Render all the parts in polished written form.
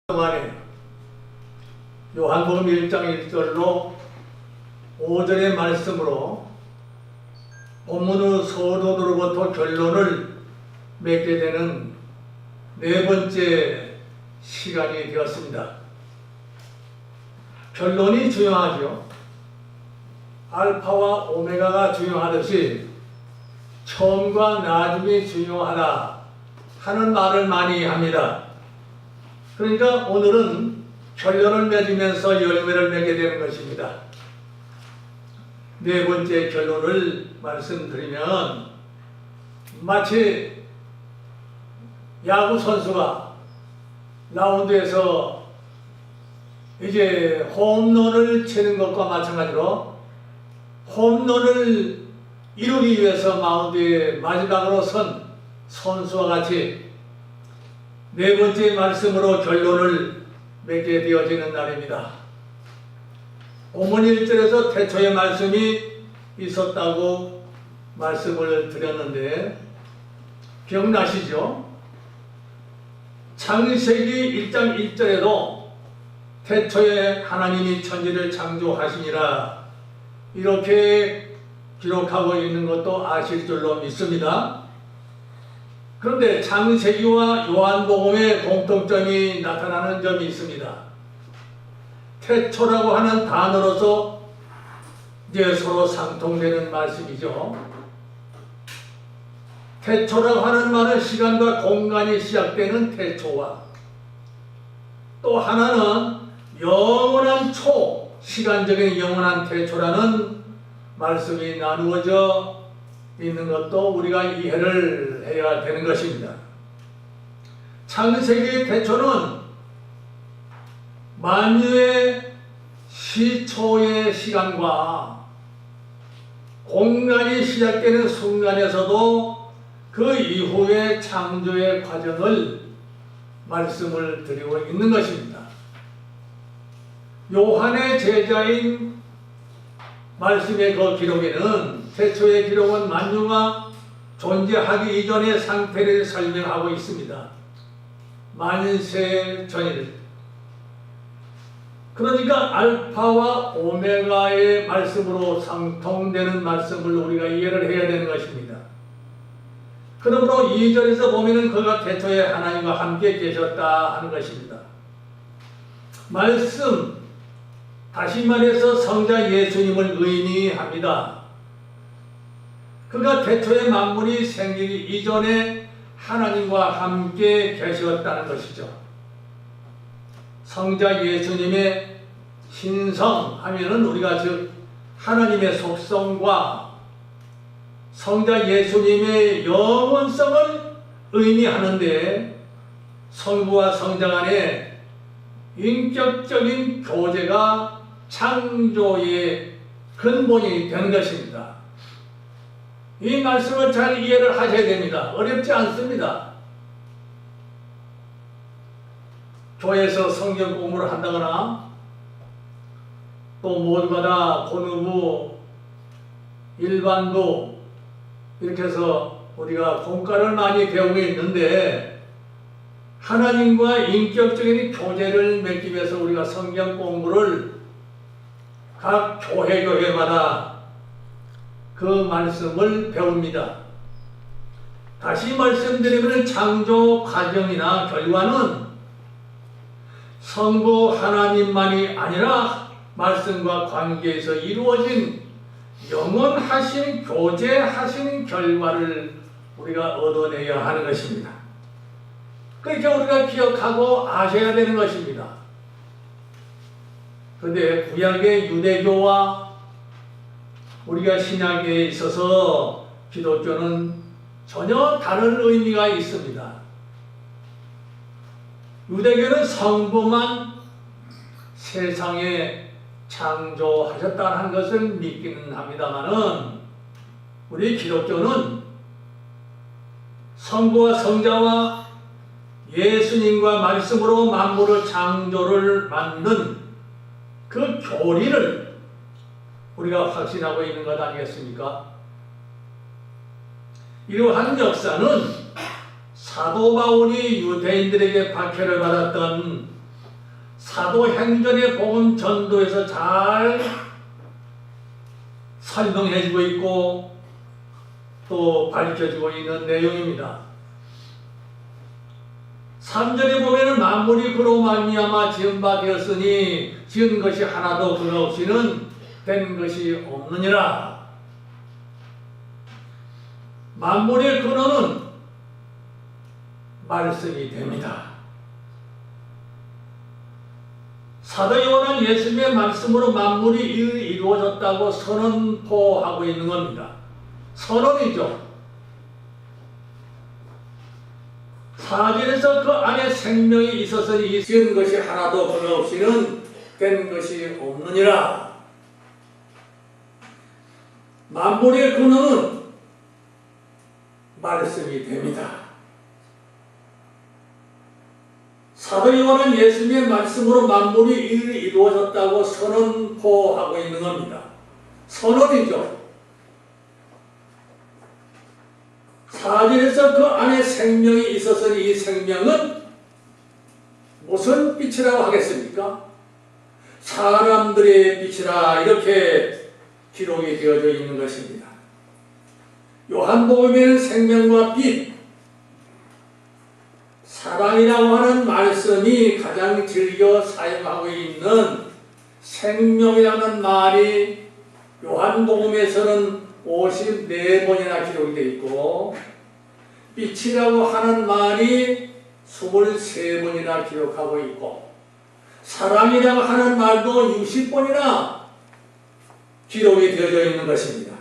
동안에 요한복음 1장 1절로 5절의 말씀으로 본문의 서론으로부터 결론을 맺게 되는 네 번째 시간이 되었습니다. 결론이 중요하죠. 알파와 오메가가 중요하듯이 처음과 나중이 중요하다 하는 말을 많이 합니다. 그러니까 오늘은 결론을 맺으면서 열매를 맺게 되는 것입니다. 네 번째 결론을 말씀드리면 마치 야구 선수가 라운드에서 이제 홈런을 치는 것과 마찬가지로 홈런을 이루기 위해서 마운드에 마지막으로 선 선수와 같이 네 번째 말씀으로 결론을 맺게 되어지는 날입니다. 본문 1절에서 태초의 말씀이 있었다고 말씀을 드렸는데 기억나시죠? 창세기 1장 1절에도 태초에 하나님이 천지를 창조하시니라 이렇게 기록하고 있는 것도 아실 줄로 믿습니다. 그런데 창세기와 요한복음의 공통점이 나타나는 점이 있습니다. 태초라고 하는 단어로서 이제 서로 상통되는 말씀이죠. 태초라고 하는 말은 시간과 공간이 시작되는 태초와 또 하나는 영원한 초, 시간적인 영원한 태초라는 말씀이 나누어져 있는 것도 우리가 이해를 해야 되는 것입니다. 창세기 태초는 만유의 시초의 시간과 공간이 시작되는 순간에서도 그 이후의 창조의 과정을 말씀을 드리고 있는 것입니다. 요한의 제자인 말씀의 그 기록에는 태초의 기록은 만유가 존재하기 이전의 상태를 설명하고 있습니다. 만세 전일. 그러니까 알파와 오메가의 말씀으로 상통되는 말씀을 우리가 이해를 해야 되는 것입니다. 그러므로 2절에서 보면은 그가 태초에 하나님과 함께 계셨다 하는 것입니다. 말씀, 다시 말해서 성자 예수님을 의미합니다. 그가 태초에 만물이 생기기 이전에 하나님과 함께 계셨다는 것이죠. 성자 예수님의 신성 하면은 우리가 즉 하나님의 속성과 성자 예수님의 영원성을 의미하는데 성부와 성자 간의 인격적인 교제가 창조의 근본이 되는 것입니다. 이 말씀을 잘 이해를 하셔야 됩니다. 어렵지 않습니다. 교회에서 성경 공부를 한다거나 또 모두가 다 본의부, 일반부 이렇게 해서 우리가 공과를 많이 배우고 있는데 하나님과 인격적인 교제를 맺기 위해서 우리가 성경 공부를 각 교회마다 그 말씀을 배웁니다. 다시 말씀드리면 창조 과정이나 결과는 성부 하나님만이 아니라 말씀과 관계에서 이루어진 영원하신 교제하신 결과를 우리가 얻어내야 하는 것입니다. 그렇게 우리가 기억하고 아셔야 되는 것입니다. 그런데 구약의 유대교와 우리가 신약에 있어서 기독교는 전혀 다른 의미가 있습니다. 유대교는 성부만 세상에 창조하셨다는 것을 믿기는 합니다마는 우리 기독교는 성부와 성자와 예수님과 말씀으로 만물을 창조를 만든 그 교리를 우리가 확신하고 있는 것 아니겠습니까? 이러한 역사는 사도 바울이 유대인들에게 박해를 받았던 사도행전의 복음 전도에서 잘 설명해주고 있고 또 밝혀지고 있는 내용입니다. 3절에 보면은 만물이 그로 말미암아 지은 바 되었으니 지은 것이 하나도 그가 없이는 된 것이 없느니라. 만물의 근원은 말씀이 됩니다. 사도 요한은 예수님의 말씀으로 만물이 이루어졌다고 선언포하고 있는 겁니다. 선언이죠. 4절에서 그 안에 생명이 있었으니 지은 것이 하나도 그가 없이는 된 것이 없느니라. 만물의 근원은 말씀이 됩니다. 사도 요한은 예수님의 말씀으로 만물이 이루어졌다고 선언포하고 있는 겁니다. 선언이죠. 4절에서 그 안에 생명이 있었으니 이 생명은 무슨 빛이라고 하겠습니까? 사람들의 빛이라 이렇게 기록이 되어져 있는 것입니다. 요한복음에는 생명과 빛, 사랑이라고 하는 말씀이 가장 즐겨 사용하고 있는 생명이라는 말이 요한복음에서는 54번이나 기록이 되어 있고 빛이라고 하는 말이 23번이나 기록하고 있고 사랑이라고 하는 말도 60번이나 기록이 되어져 있는 것입니다.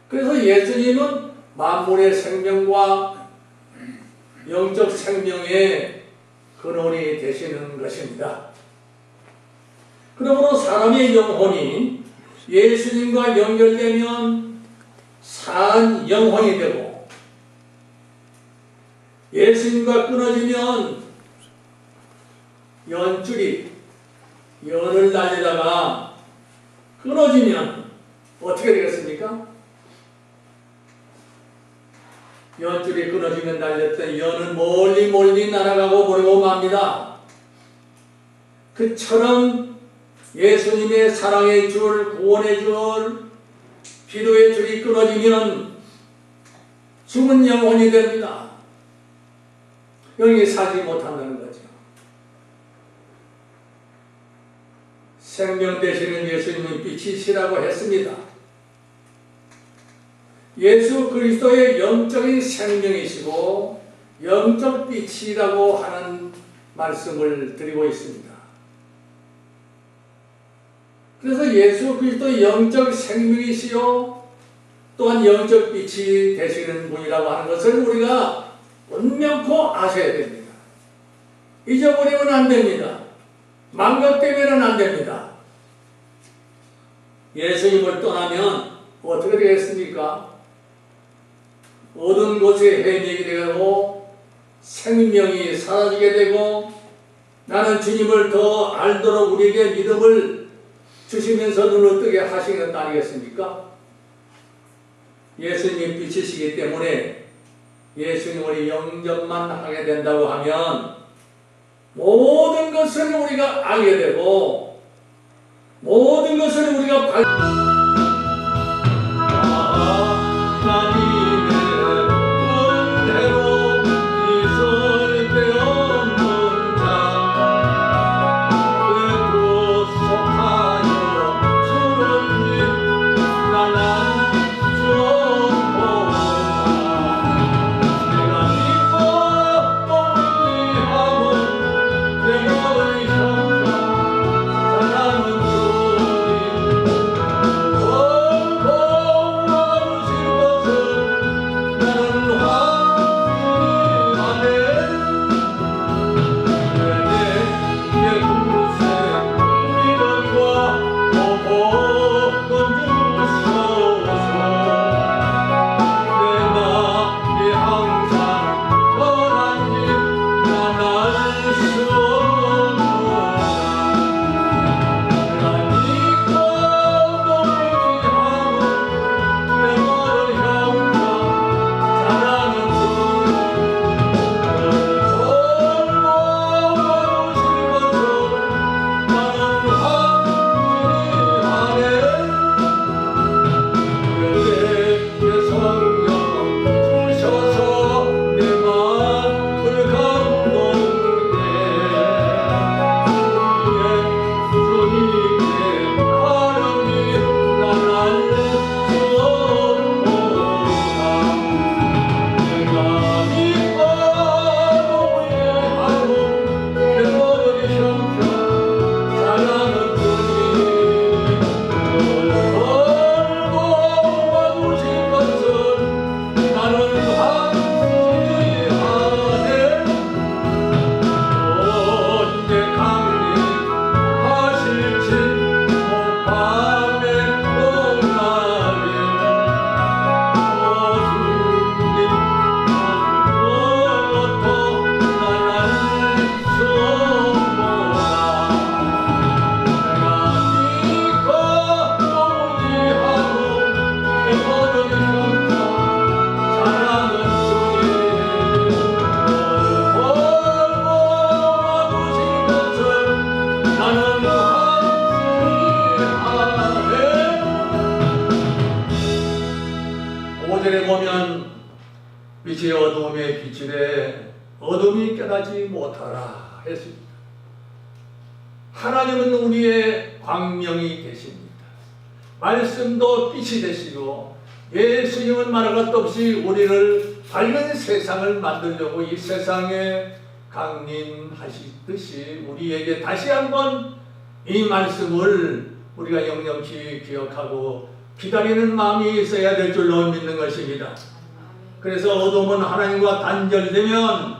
그래서 예수님은 만물의 생명과 영적 생명의 근원이 되시는 것입니다. 그러므로 사람의 영혼이 예수님과 연결되면 산 영혼이 되고 예수님과 끊어지면 연줄이 연을 달리다가 끊어지면 어떻게 되겠습니까? 연줄이 끊어지면 달렸던 연은 멀리 날아가고 버리고 맙니다. 그처럼 예수님의 사랑의 줄, 구원의 줄, 기도의 줄이 끊어지면 죽은 영혼이 됩니다. 영이 살지 못한다는 거죠. 생명 되시는 예수님은 빛이시라고 했습니다. 예수 그리스도의 영적인 생명이시고 영적 빛이라고 하는 말씀을 드리고 있습니다. 그래서 예수 그리스도의 영적 생명이시요 또한 영적 빛이 되시는 분이라고 하는 것을 우리가 분명코 아셔야 됩니다. 잊어버리면 안 됩니다. 망각되면 안 됩니다. 예수님을 떠나면 어떻게 되겠습니까? 어두운 곳에 헤매게 되고 생명이 사라지게 되고 나는 주님을 더 알도록 우리에게 믿음을 주시면서 눈을 뜨게 하시는 것 아니겠습니까? 예수님이 빛이시기 때문에 예수님을 영접만 하게 된다고 하면 모든 것을 우리가 알게 되고 모든 것을 우리가 못하라 했습니다. 하나님은 우리의 광명이 되십니다. 말씀도 빛이 되시고 예수님은 말할 것도 없이 우리를 밝은 세상을 만들려고 이 세상에 강림하시듯이 우리에게 다시 한번 이 말씀을 우리가 영영히 기억하고 기다리는 마음이 있어야 될 줄로 믿는 것입니다. 그래서 어둠은 하나님과 단절되면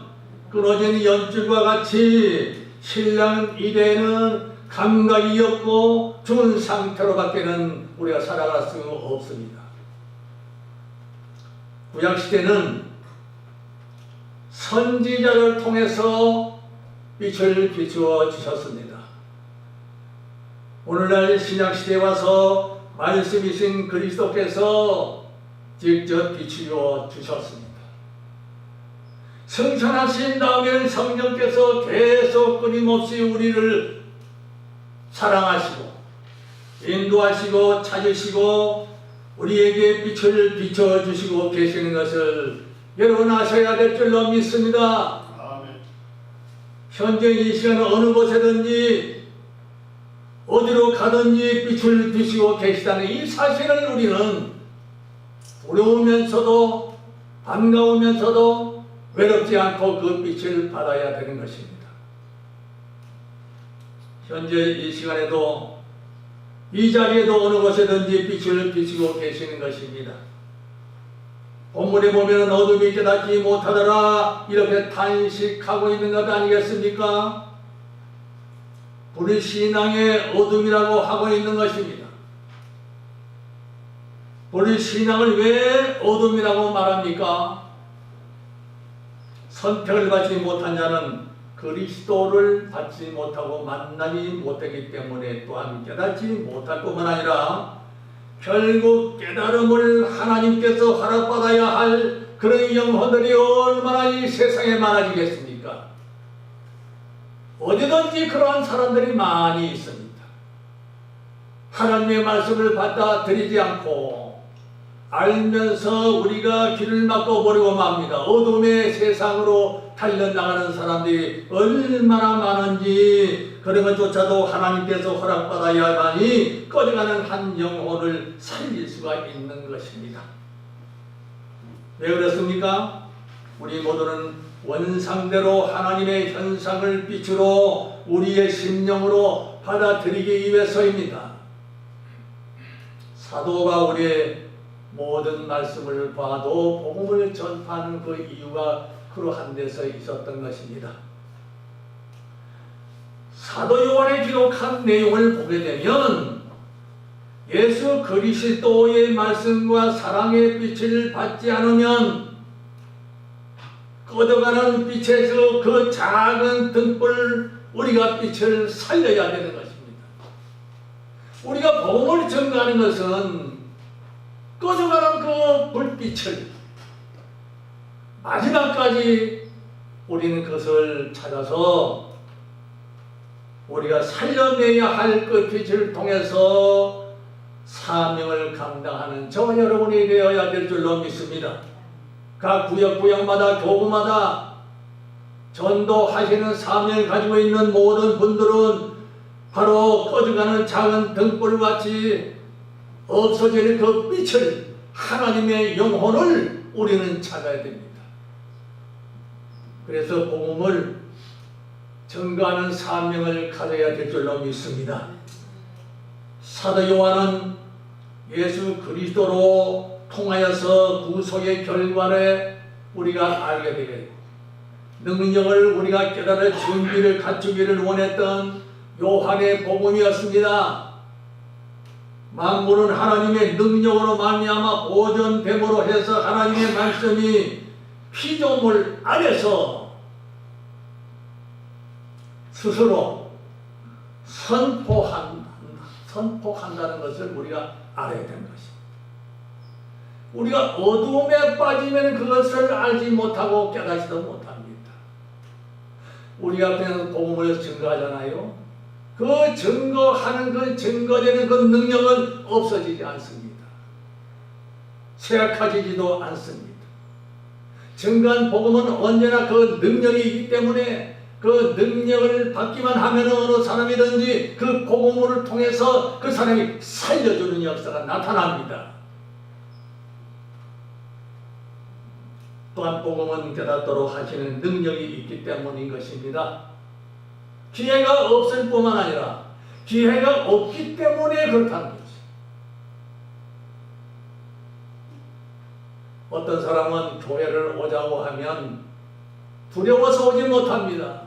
끊어진 연줄과 같이 신랑 이래는 감각이 없고 죽은 상태로 밖에는 우리가 살아갈 수 없습니다. 구약시대는 선지자를 통해서 빛을 비추어 주셨습니다. 오늘날 신약시대에 와서 말씀이신 그리스도께서 직접 비추어 주셨습니다. 승천하신 다음에는 성령께서 계속 끊임없이 우리를 사랑하시고 인도하시고 찾으시고 우리에게 빛을 비춰주시고 계시는 것을 여러분 아셔야 될 줄로 믿습니다. 아멘. 현재 이 시간 어느 곳에든지 어디로 가든지 빛을 비추고 계시다는 이 사실을 우리는 두려우면서도 반가우면서도 외롭지 않고 그 빛을 받아야 되는 것입니다. 현재 이 시간에도 이 자리에도 어느 곳에든지 빛을 비추고 계시는 것입니다. 본문에 보면 어둠이 깨닫지 못하더라 이렇게 탄식하고 있는 것 아니겠습니까? 불신앙의 어둠이라고 하고 있는 것입니다. 불신앙을 왜 어둠이라고 말합니까? 선택을 받지 못한 자는 그리스도를 받지 못하고 만나지 못하기 때문에 또한 깨닫지 못할 뿐만 아니라 결국 깨달음을 하나님께서 허락받아야 할 그런 영혼들이 얼마나 이 세상에 많아지겠습니까? 어디든지 그러한 사람들이 많이 있습니다. 하나님의 말씀을 받아들이지 않고 알면서 우리가 길을 막고 버리고 맙니다. 어둠의 세상으로 달려나가는 사람들이 얼마나 많은지 그런 것조차도 하나님께서 허락받아야만이 꺼져가는 한 영혼을 살릴 수가 있는 것입니다. 왜 그렇습니까? 우리 모두는 원상대로 하나님의 현상을 빛으로 우리의 심령으로 받아들이기 위해서입니다. 사도가 우리의 모든 말씀을 봐도 복음을 전파하는 그 이유가 그러한 데서 있었던 것입니다. 사도 요한에 기록한 내용을 보게 되면 예수 그리스도의 말씀과 사랑의 빛을 받지 않으면 꺼져가는 빛에서 그 작은 등불 우리가 빛을 살려야 되는 것입니다. 우리가 복음을 전가하는 것은 꺼져가는 그 불빛을 마지막까지 우리는 그것을 찾아서 우리가 살려내야 할 그 빛을 통해서 사명을 감당하는 저와 여러분이 되어야 될 줄로 믿습니다. 각 구역마다 교구마다 전도하시는 사명을 가지고 있는 모든 분들은 바로 꺼져가는 작은 등불같이 없어지는 그 빛을 하나님의 영혼을 우리는 찾아야 됩니다. 그래서 복음을 전가하는 사명을 가져야 될 줄로 믿습니다. 사도 요한은 예수 그리스도로 통하여서 구속의 결과를 우리가 알게 되게 능력을 우리가 깨달을 준비를 갖추기를 원했던 요한의 복음이었습니다. 만물은 하나님의 능력으로 말미암아 보존됨으로 해서 하나님의 말씀이 피조물 안에서 스스로 선포한다는 것을 우리가 알아야 되는 것입니다. 우리가 어두움에 빠지면 그것을 알지 못하고 깨닫지도 못합니다. 우리가 그냥 복음을 증거하잖아요. 그 증거하는 그 증거되는 그 능력은 없어지지 않습니다. 쇠약해지지도 않습니다. 증거한 복음은 언제나 그 능력이 있기 때문에 그 능력을 받기만 하면 어느 사람이든지 그 복음을 통해서 그 사람이 살려주는 역사가 나타납니다. 또한 복음은 깨닫도록 하시는 능력이 있기 때문인 것입니다. 기회가 없을 뿐만 아니라 기회가 없기 때문에 그렇다는 거죠. 어떤 사람은 교회를 오자고 하면 두려워서 오지 못합니다.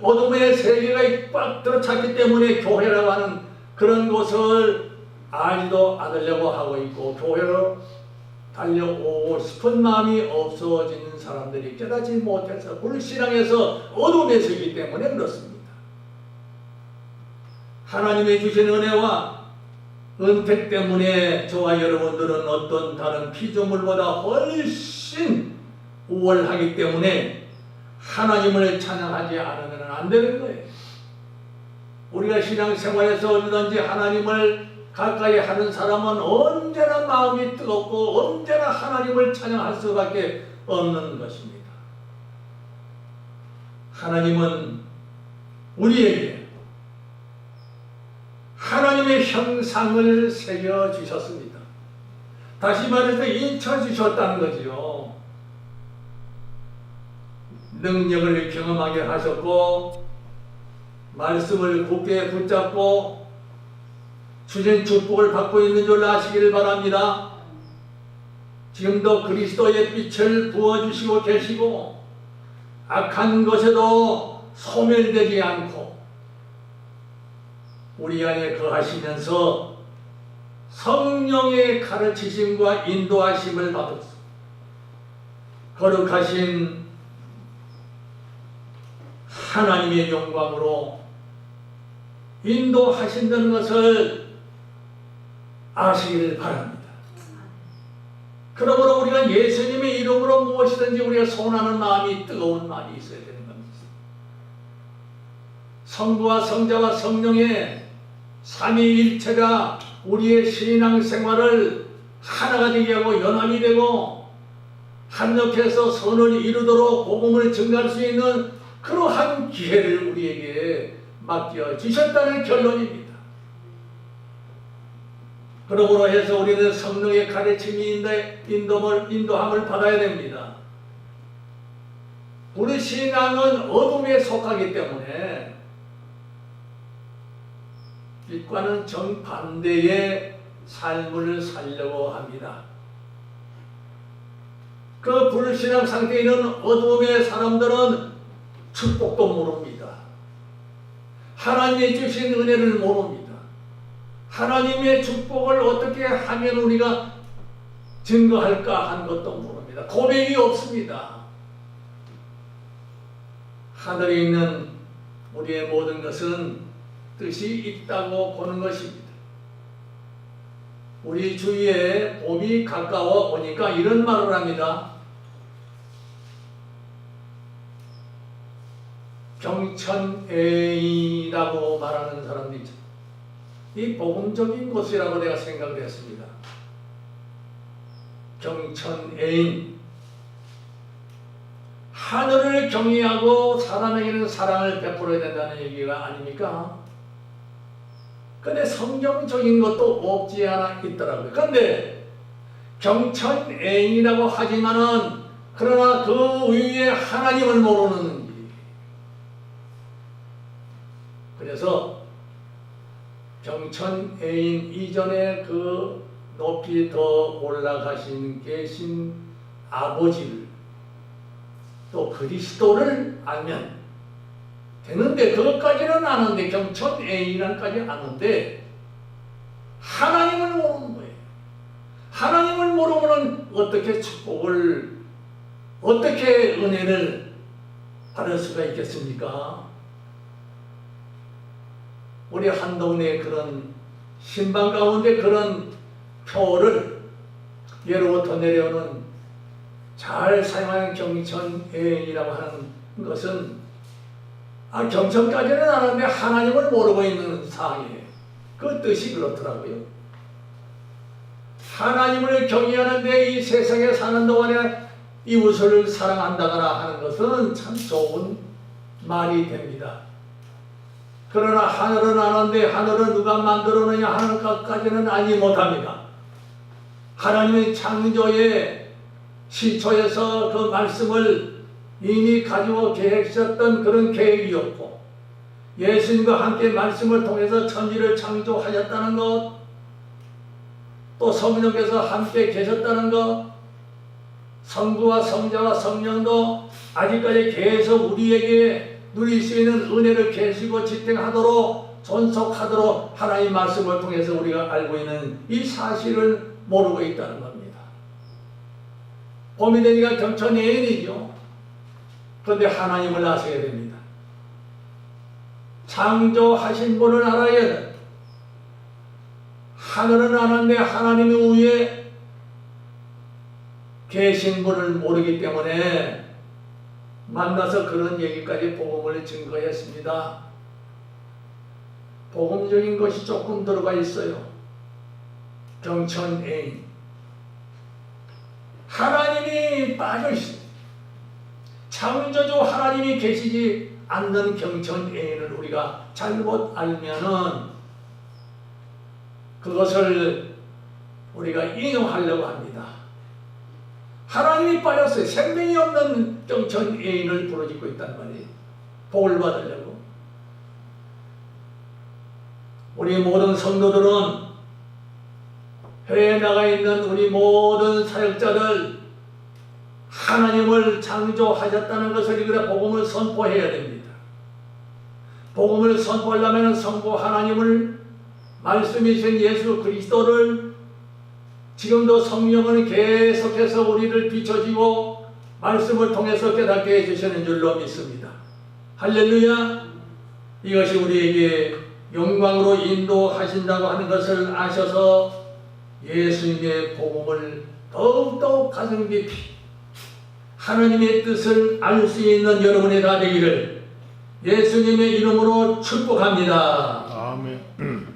어둠의 세계가 꽉 들어찼기 때문에 교회라고 하는 그런 곳을 알지도 않으려고 하고 있고, 교회로 달려오고 싶은 마음이 없어지는 사람들이 깨닫지 못해서 불신앙에서 어둠에 서기 때문에 그렇습니다. 하나님의 주신 은혜와 은택 때문에 저와 여러분들은 어떤 다른 피조물보다 훨씬 우월하기 때문에 하나님을 찬양하지 않으면 안 되는 거예요. 우리가 신앙생활에서 얼마든지 하나님을 가까이 하는 사람은 언제나 마음이 뜨겁고 언제나 하나님을 찬양할 수밖에 없는 것입니다. 하나님은 우리에게 하나님의 형상을 새겨주셨습니다. 다시 말해서 인쳐주셨다는 거지요. 능력을 경험하게 하셨고, 말씀을 굳게 붙잡고 주신 축복을 받고 있는 줄 아시기를 바랍니다. 지금도 그리스도의 빛을 부어주시고 계시고, 악한 것에도 소멸되지 않고 우리 안에 거하시면서 성령의 가르치심과 인도하심을 받았습니다. 거룩하신 하나님의 영광으로 인도하신다는 것을 아시기를 바랍니다. 그러므로 우리가 예수님의 이름으로 무엇이든지 우리가 소원하는 마음이, 뜨거운 마음이 있어야 되는 겁니다. 성부와 성자와 성령의 삼위일체가 우리의 신앙생활을 하나가 되게 하고 연합이 되고 합력해서 선을 이루도록 복음을 증가할 수 있는 그러한 기회를 우리에게 맡겨주셨다는 결론입니다. 그러므로 해서 우리는 성령의 가르침이 인도함을 받아야 됩니다. 우리 신앙은 어둠에 속하기 때문에 빛과는 정반대의 삶을 살려고 합니다. 그 불신앙 상태에 있는 어둠의 사람들은 축복도 모릅니다. 하나님이 주신 은혜를 모릅니다. 하나님의 축복을 어떻게 하면 우리가 증거할까 하는 것도 모릅니다. 고백이 없습니다. 하늘에 있는 우리의 모든 것은 뜻이 있다고 보는 것입니다. 우리 주위에 봄이 가까워 오니까 이런 말을 합니다. 경천애인이라고 말하는 사람도 있죠. 이 복음적인 것이라고 내가 생각을 했습니다. 경천애인, 하늘을 경외하고 사람에게는 사랑을 베풀어야 된다는 얘기가 아닙니까? 근데 성경적인 것도 없지 않아 있더라고요. 그런데 경천애인이라고 하지만은 그러나 그 위에 하나님을 모르는, 그래서 경천애인 이전에 그 높이 더 계신 아버지를 또 그리스도를 알면 되는데, 그것까지는 아는데, 경천애인이란까지 아는데 하나님을 모르는 거예요. 하나님을 모르면 어떻게 축복을, 어떻게 은혜를 받을 수가 있겠습니까? 우리 한동네에 그런 신방 가운데 그런 표를 예로부터 내려오는 잘 사용하는 경천애인이라고 하는 것은 경천까지는 아는데 하나님을 모르고 있는 상황이에요. 그 뜻이 그렇더라고요. 하나님을 경외하는데 이 세상에 사는 동안에 이웃을 사랑한다거나 하는 것은 참 좋은 말이 됩니다. 그러나 하늘은 아는데 하늘은 누가 만들었느냐 하는 것까지는 알지 못합니다. 하나님의 창조의 시초에서 그 말씀을 이미 가지고 계셨던 그런 계획이었고, 예수님과 함께 말씀을 통해서 천지를 창조하셨다는 것, 또 성령께서 함께 계셨다는 것, 성부와 성자와 성령도 아직까지 계속 우리에게 누릴 수 있는 은혜를 계시고 지탱하도록 존속하도록 하나님의 말씀을 통해서 우리가 알고 있는 이 사실을 모르고 있다는 겁니다. 봄이 되니까 경천예인이죠. 그런데 하나님을 아셔야 됩니다. 창조하신 분을 알아야 돼. 하늘은 아는데 하나님의 위에 계신 분을 모르기 때문에 만나서 그런 얘기까지 복음을 증거했습니다. 복음적인 것이 조금 들어가 있어요. 경천애인. 하나님이 빠져있습니다. 창조주 하나님이 계시지 않는 경천애인을 우리가 잘못 알면은 그것을 우리가 인용하려고 합니다. 하나님이 빠졌어요. 생명이 없는 경천애인을 부르짖고 있단 말이에요. 복을 받으려고. 우리 모든 성도들은 해외에 나가 있는 우리 모든 사역자들 하나님을 창조하셨다는 것을 이끌어 복음을 선포해야 됩니다. 복음을 선포하려면 성부 하나님을 말씀이신 예수 그리스도를 지금도 성령은 계속해서 우리를 비춰주고 말씀을 통해서 깨닫게 해주시는 줄로 믿습니다. 할렐루야! 이것이 우리에게 영광으로 인도하신다고 하는 것을 아셔서 예수님의 복음을 더욱더욱 가슴 깊이 하나님의 뜻을 알 수 있는 여러분이 다 되기를 예수님의 이름으로 축복합니다. 아멘.